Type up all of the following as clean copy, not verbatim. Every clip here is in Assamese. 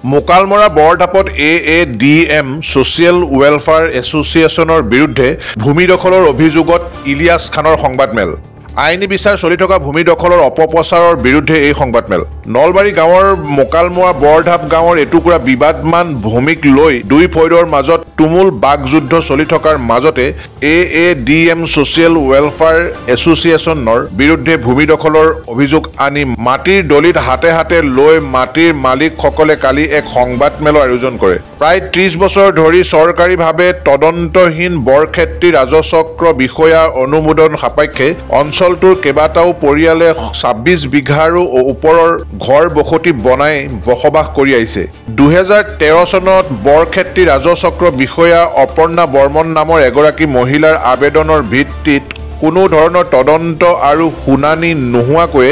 মোকালমৰা বৰঢাপত AADM ছ'চিয়েল ৱেলফেয়াৰ এছ'চিয়েশ্যনৰ বিৰুদ্ধে ভূমি দখলৰ অভিযোগত ইলিয়াছ খানৰ সংবাদমেল। আইনী বিচাৰ চলি থকা ভূমি দখলৰ অপপ্ৰচাৰৰ বিৰুদ্ধে এই সংবাদমেল। নলবাৰী গাঁৱৰ মোকালমৰা বৰঢাপ গাঁৱৰ এটুকুৰা বিবাদমান ভূমিক লৈ দুই ফৈদৰ মাজত তুমুল বাকযুদ্ধ চলি থকাৰ মাজতে AADM ছ'চিয়েল ৱেলফেয়াৰ এছ'চিয়েশ্যনৰ বিৰুদ্ধে ভূমি দখলৰ অভিযোগ আনি মাটিৰ দলিত হাতে হাতে লৈ মাটিৰ মালিকসকলে কালি এক সংবাদমেলৰ আয়োজন কৰে। প্ৰায় 30 বছৰ ধৰি চৰকাৰীভাৱে তদন্তহীন বৰক্ষেত্ৰী ৰাজচক্ৰ বিষয়া অনুমোদন সাপেক্ষে অঞ্চলটোৰ কেইবাটাও পৰিয়ালে 26 বিঘাৰো ওপৰৰ ঘৰ বসতি বনাই বসবাস কৰি আহিছে। 2013 চনত বৰক্ষেত্ৰী ৰাজচক্ৰ বিষয়া অপৰ্ণা বৰ্মন নামৰ এগৰাকী মহিলাৰ আবেদনৰ ভিত্তিত কোনো ধৰণৰ তদন্ত আৰু শুনানি নোহোৱাকৈ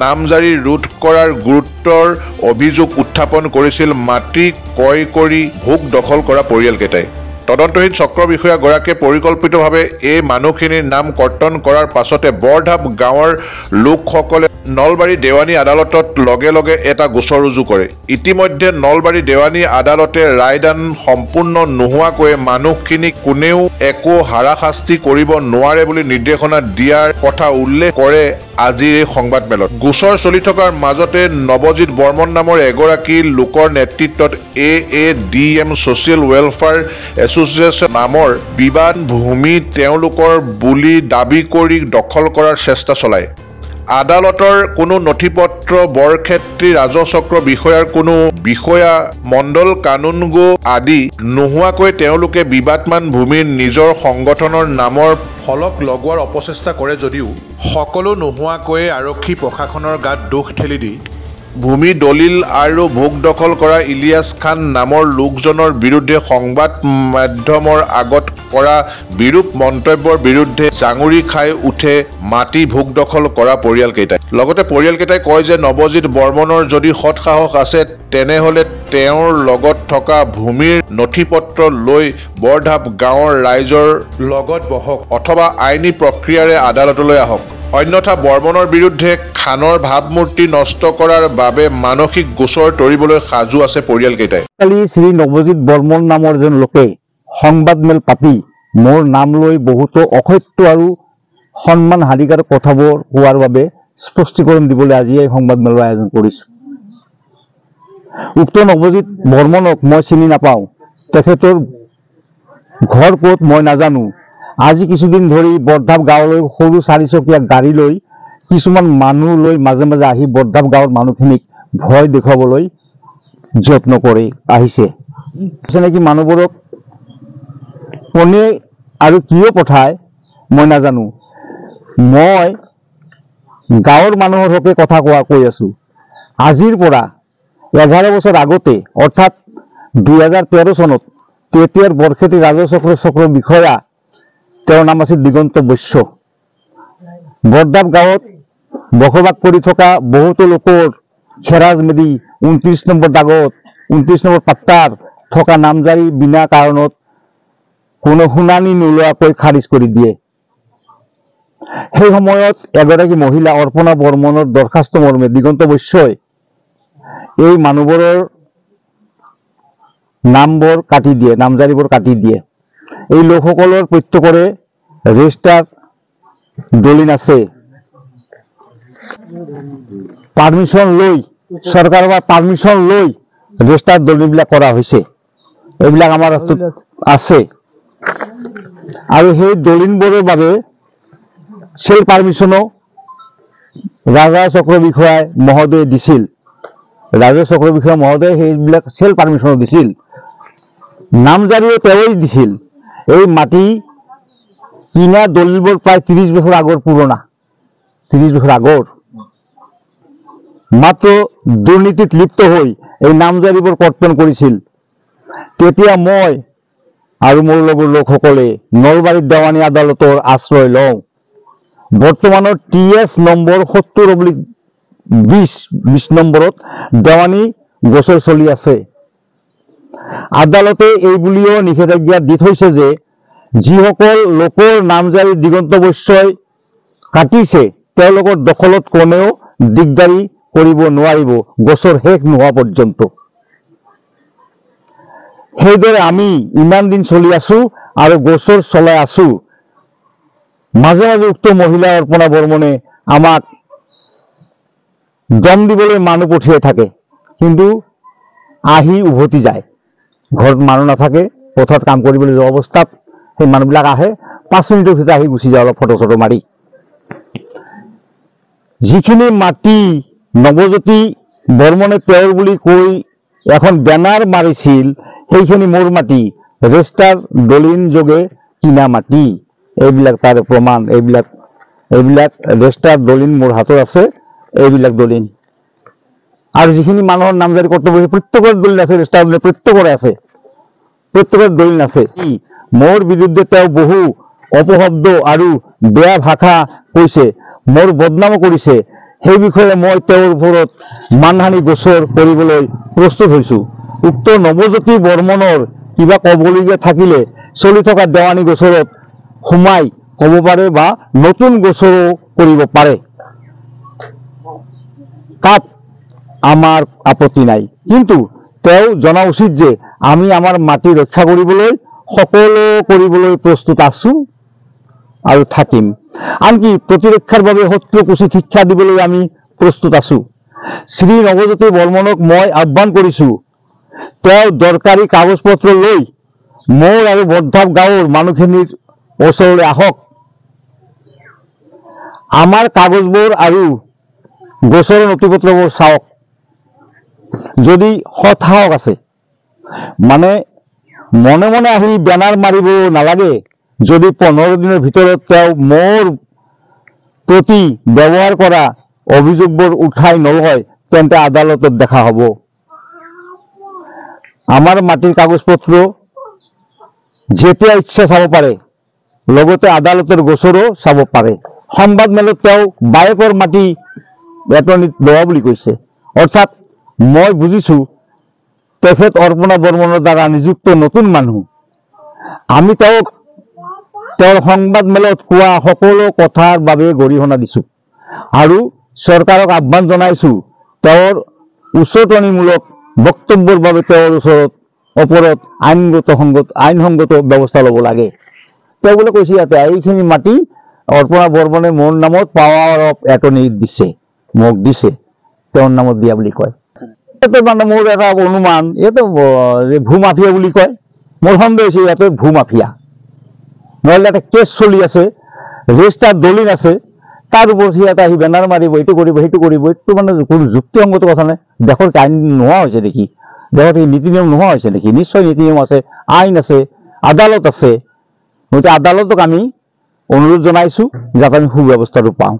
নামজাৰি ৰোধ কৰাৰ গুৰুত্বৰ অভিযোগ উত্থাপন কৰিছিল মাটি ক্ৰয় কৰি ভোগ দখল কৰা পৰিয়ালকেইটাই। তদন্তহীন চক্ৰ বিষয়াগৰাকীয়ে পৰিকল্পিতভাৱে এই মানুহখিনিৰ নাম কৰ্তন কৰাৰ পাছতে বৰঢাপ গাঁৱৰ লোকসকলে নলবাৰী দেৱানী আদালতত লগে লগে এটা গোচৰ ৰুজু কৰে। ইতিমধ্যে নলবাৰী দেৱানী আদালতে ৰায়দান সম্পূৰ্ণ নোহোৱাকৈ মানুহখিনিক কোনেও একো হাৰাশাস্তি কৰিব নোৱাৰে বুলি নিৰ্দেশনা দিয়াৰ কথা উল্লেখ কৰে আজিৰ এই সংবাদমেলত। গোচৰ চলি থকাৰ মাজতে নৱজিৎ বৰ্মন নামৰ এগৰাকী লোকৰ নেতৃত্বত AADM ছ'চিয়েল ৱেলফেয়াৰ এছ'চিয়েশ্যন নামৰ বিবাদ ভূমি তেওঁলোকৰ বুলি দাবী কৰি দখল কৰাৰ চেষ্টা চলায়। আদালতৰ কোনো নথিপত্ৰ বৰক্ষেত্ৰী ৰাজচক্ৰ বিষয়াৰ কোনো বিষয়া মণ্ডল কানুনগো আদি নোহোৱাকৈ তেওঁলোকে বিবাদমান ভূমিৰ নিজৰ সংগঠনৰ নামৰ ফলক লগোৱাৰ অপচেষ্টা কৰে যদিও সকলো নোহোৱাকৈ আৰক্ষী প্ৰশাসনৰ গাত দোষ ঠেলি দি ভূমি দলিল আৰু ভোগ দখল কৰা ইলিয়াছ খান নামৰ লোকজনৰ বিৰুদ্ধে সংবাদ মাধ্যমৰ আগত কৰা বিৰূপ মন্তব্যৰ বিৰুদ্ধে জাঙুৰি খাই উঠে মাটি ভোগ দখল কৰা পৰিয়ালকেইটাই। লগতে পৰিয়ালকেইটাই কয় যে নৱজিৎ বৰ্মনৰ যদি সৎ সাহস আছে তেনেহ'লে তেওঁৰ লগত থকা ভূমিৰ নথিপত্ৰ লৈ বৰঢাপ গাঁৱৰ ৰাইজৰ লগত বহক অথবা আইনী প্ৰক্ৰিয়াৰে আদালতলৈ আহক। অন্যথা বৰ্মনৰ বিৰুদ্ধে খানৰ ভাৱমূৰ্তি নষ্ট কৰাৰ বাবে মানসিক গোচৰ তৰিবলৈ সাজু আছে পৰিয়ালকেইটাই। কালি শ্ৰী নৱজিৎ বৰ্মন নামৰ এজন লোকে সংবাদমেল পাতি মোৰ নাম লৈ বহুতো অসত্য আৰু সন্মানহানিকাৰক কথাবোৰ কোৱাৰ বাবে স্পষ্টীকৰণ দিবলৈ আজি এই সংবাদমেলৰ আয়োজন কৰিছোঁ। উক্ত নৱজিৎ বৰ্মনক মই চিনি নাপাওঁ, তেখেতৰ ঘৰ ক'ত মই নাজানো। আজি কিছুদিন ধৰি বৰঢাপ গাঁৱলৈ সৰু 4চকীয়া গাড়ী লৈ কিছুমান মানুহ লৈ মাজে মাজে আহি বৰঢাপ গাঁৱৰ মানুহখিনিক ভয় দেখুৱাবলৈ যত্ন কৰি আহিছে। নেকি মানুহবোৰক কোনে আৰু কিয় পঠায় মই নাজানো। মই গাঁৱৰ মানুহৰ হকে কথা কৈ আছো। আজিৰ পৰা 11 বছৰ আগতে অৰ্থাৎ 2013 চনত তেতিয়াৰ বৰক্ষেত্ৰী ৰাজচক্ৰ বিষয়া, তেওঁৰ নাম আছিল দিগন্ত বৈশ্য। বৰঢাপ গাঁৱত বসবাস কৰি থকা বহুতো লোকৰ খেৰাজ মেদি 29 নম্বৰ দাগত 29 নম্বৰ পাট্টাৰ থকা নামজাৰি বিনা কাৰণত কোনো শুনানি নোলোৱাকৈ খাৰিজ কৰি দিয়ে। সেই সময়ত এগৰাকী মহিলা অৰ্পণা বৰ্মনৰ দৰখাস্ত মৰ্মে দিগন্ত বৈশ্যই এই মানুহবোৰৰ নামবোৰ কাটি দিয়ে, নামজাৰিবোৰ কাটি দিয়ে। এই লোকসকলৰ প্ৰত্যেকৰে ৰেজিষ্টাৰ দলিল আছে। পাৰ্মিশ্যন লৈ চৰকাৰৰ পৰা পাৰ্মিশ্যন লৈ ৰেজিষ্টাৰ দলিলবিলাক কৰা হৈছে। এইবিলাক আমাৰ আছে আৰু সেই দলিলবোৰৰ বাবে চেল পাৰ্মিশ্যনো ৰাজচক্ৰ বিষয়াই মহোদয়ে দিছিল। ৰাজচক্ৰ বিষয়া মহোদয়ে সেইবিলাক চেল পাৰ্মিশ্যনো দিছিল, নামজাৰিও তেওঁই দিছিল। এই মাটি কিনা দলিলবোৰ প্ৰায় 30 বছৰ আগৰ পুৰণা, 30 বছৰ আগৰ। মাত্ৰ দুৰ্নীতিত লিপ্ত হৈ এই নামজাৰিবোৰ কৰ্তন কৰিছিল। তেতিয়া মই আৰু মোৰ লগৰ লোকসকলে নলবাৰীৰ দেৱানী আদালতৰ আশ্ৰয় লওঁ। বৰ্তমানৰ TS নম্বৰ 70/20 নম্বৰত দেৱানী গোচৰ চলি আছে। আদালতে এই বুলিও নিষেধাজ্ঞা দি থৈছে যে যিসকল লোকৰ নামজাৰি দিগন্ত বৈশ্যই কাটিছে তেওঁলোকৰ দখলত কোনেও দিগদাৰি কৰিব নোৱাৰিব গোচৰ শেষ নোহোৱা পৰ্যন্ত। সেইদৰে আমি ইমান দিন চলি আছো আৰু গোচৰ চলাই আছো। মাজে মাজে উক্ত মহিলা অৰ্পণা বৰ্মনে আমাক দম দিবলৈ মানুহ পঠিয়াই থাকে, কিন্তু আহি উভতি যায়। ঘৰত মানুহ নাথাকে, পথাৰত কাম কৰিবলৈ যোৱা অৱস্থাত সেই মানুহবিলাক আহে, 5 মিনিটৰ ভিতৰত আহি গুচি যায় অলপ ফটো চটো মাৰি। যিখিনি মাটি নৱজ্যোতি বৰ্মনে তেওঁৰ বুলি কৈ এখন বেনাৰ মাৰিছিল, সেইখিনি মোৰ মাটি, ৰেজিষ্টাৰ দলিল যোগে কিনা মাটি। এইবিলাক তাৰ প্ৰমাণ, এইবিলাক ৰেজিষ্টাৰ দলিল মোৰ হাতত আছে। এইবিলাক দলিল আৰু যিখিনি মানুহৰ নামজাৰি কৰ্তব্য প্ৰত্যেকৰে দলিল আছে, ৰেজিষ্টাৰ দলিল প্ৰত্যেকৰে আছে, প্ৰত্যেকৰে দলিল আছে। মোৰ বিৰুদ্ধে তেওঁ বহু অপশব্দ আৰু বেয়া ভাষা কৈছে, মোৰ বদনামো কৰিছে। সেই বিষয়ে মই তেওঁৰ ওপৰত মানহানি গোচৰ কৰিবলৈ প্ৰস্তুত হৈছো। উক্ত নৱজ্যোতি বৰ্মনৰ কিবা ক'বলগীয়া থাকিলে চলি থকা দেৱানী গোচৰত সোমাই ক'ব পাৰে বা নতুন গোচৰো কৰিব পাৰে, তাত আমাৰ আপত্তি নাই। কিন্তু তেওঁ জনা উচিত যে আমি আমাৰ মাটি ৰক্ষা কৰিবলৈ সকলো কৰিবলৈ প্ৰস্তুত আছো আৰু থাকিম। আনকি প্ৰতিৰক্ষাৰ বাবে শত্ৰুক উচিত শিক্ষা দিবলৈ আমি প্ৰস্তুত আছো। শ্ৰী নৱজ্যোতি বৰ্মনক মই আহ্বান কৰিছো, তেওঁ দৰকাৰী কাগজ পত্ৰ লৈ মোৰ আৰু বৰধাপ গাঁৱৰ মানুহখিনিৰ ওচৰলৈ আহক। আমাৰ কাগজবোৰ আৰু গোচৰৰ নথিপত্ৰবোৰ চাওক। যদি সৎ সাহস আছে, মানে মনে মনে আহি বেনাৰ মাৰিব নালাগে। যদি 15 দিনৰ ভিতৰত তেওঁ মোৰ প্ৰতি ব্যৱহাৰ কৰা অভিযোগবোৰ উঠাই নলয়, তেন্তে আদালতত দেখা হ'ব। আমাৰ মাটিৰ কাগজ পত্ৰ যেতিয়া ইচ্ছা চাব পাৰে, লগতে আদালতৰ গোচৰো চাব পাৰে। সংবাদ মেলত তেওঁ বায়েকৰ মাটি এটৰ্ণীত লোৱা বুলি কৈছে। অৰ্থাৎ মই বুজিছো তেখেত অৰ্পণা বৰ্মনৰ দ্বাৰা নিযুক্ত নতুন মানুহ। আমি তেওঁক তেওঁৰ সংবাদ মেলত কোৱা সকলো কথাৰ বাবে গৰিহণা দিছো আৰু চৰকাৰক আহ্বান জনাইছো, তেওঁৰ উচতনিমূলক বক্তব্যৰ বাবে তেওঁৰ ওপৰত আইনসংগত ব্যৱস্থা ল'ব লাগে। তেওঁ বোলে কৈছে ইয়াতে এইখিনি মাটি অৰ্পণা বৰ্মনে মোৰ নামত পাৱাৰ অফ এটৰ্ণী দিছে, মোক দিছে, তেওঁৰ নামত দিয়া বুলি কয়। মানে মোৰ এটা অনুমান, ইয়াতে ভূ মাফিয়া বুলি কয়। মোৰ সন্দেহ হৈছে ইয়াতে ভূ মাফিয়া, নহ'লে এটা কেছ চলি আছে, ৰেজিষ্টাৰ দলিল আছে, তাৰ ওপৰত ইয়াতে আহি বেনাৰ মাৰিব, এইটো কৰিব সেইটো কৰিব। এইটো মানে কোনো যুক্তিসংগত কথা নাই। দেশৰ আইন নোহোৱা হৈছে নেকি? দেশত এই নীতি নিয়ম নোহোৱা হৈছে নেকি? নিশ্চয় নীতি নিয়ম আছে, আইন আছে, আদালত আছে। গতিকে আদালতক আমি অনুৰোধ জনাইছো যাতে আমি সুব্যৱস্থাটো পাওঁ।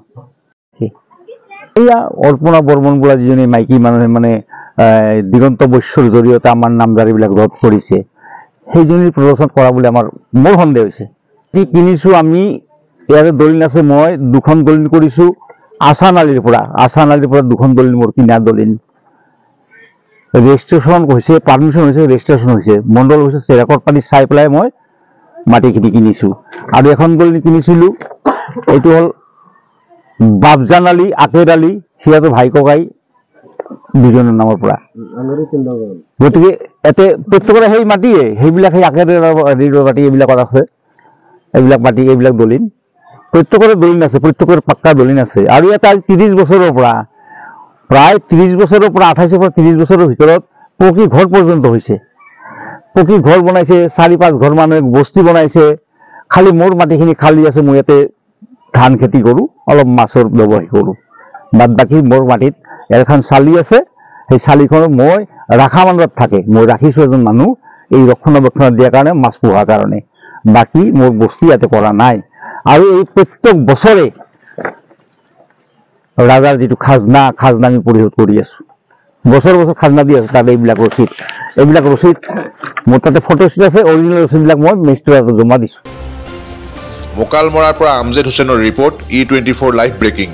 এয়া অৰ্পণা বৰ্মন বোলা যিজনী মাইকী মানুহে মানে দিগন্ত বৈশ্যৰ জৰিয়তে আমাৰ নামজাৰিবিলাক ৰদ কৰিছে, সেইজনীৰ প্ৰদৰ্শন কৰা বুলি মোৰ সন্দেহ হৈছে। কিনিছো আমি, ইয়াতে দলিল আছে, মই 2খন দলিল কৰিছো আছান আলিৰ পৰা 2খন দলিল মোৰ কিনা দলিল। ৰেজিষ্ট্ৰেশ্যন হৈছে, পাৰ্মিশ্যন হৈছে, ৰেজিষ্ট্ৰেশ্যন হৈছে, মণ্ডল হৈছে, ৰেকৰ্ড পাতি চাই পেলাই মই মাটিখিনি কিনিছো। আৰু এখন দলিল কিনিছিলো, এইটো হ'ল বাবজান আলী, আকেৰ আলী, সিহঁতৰ ভাই ককাই দুজনৰ নামৰ পৰা। গতিকে ইয়াতে প্ৰত্যেকৰে সেই মাটিয়ে, সেইবিলাক সেই আকেৰ মাটি এইবিলাকত আছে, এইবিলাক মাটি, এইবিলাক দলিল প্ৰত্যেকৰে দলিল আছে, প্ৰত্যেকৰে পাক্কা দলিল আছে। আৰু ইয়াত 30 বছৰৰ পৰা, প্ৰায় 30 বছৰৰ পৰা 28 পৰা 30 বছৰৰ ভিতৰত পকী ঘৰ পৰ্যন্ত হৈছে। পকী ঘৰ বনাইছে, 4-5 ঘৰ মানুহে বস্তি বনাইছে। খালি মোৰ মাটিখিনি খালী আছে, মই ইয়াতে ধান খেতি কৰোঁ, অলপ মাছৰ ব্যৱসায় কৰোঁ। বাদ বাকী মোৰ মাটিত এখন চালি আছে, সেই চালিখনত মই ৰাখামাণ্ডত থাকে, মই ৰাখিছোঁ এজন মানুহ এই ৰক্ষণাবেক্ষণ দিয়াৰ কাৰণে, মাছ পোহাৰ কাৰণে। বাকী মোৰ বস্তি ইয়াতে কৰা নাই। আৰু এই প্ৰত্যেক বছৰে ৰাজাৰ যিটো খাজনা আমি পৰিশোধ কৰি আছো, বছৰ খাজনা দি আছো। তাত এইবিলাক ৰচিদ মোৰ তাতে ফটোষ্টেট আছে, অৰিজিনেল ৰচিদবিলাক মই মেজিষ্ট্ৰেটত জমা দিছো। মোকালমৰাৰ পৰা আমজেদ হুছেইনৰ ৰিপৰ্ট, E24 লাইভ ব্ৰেকিং।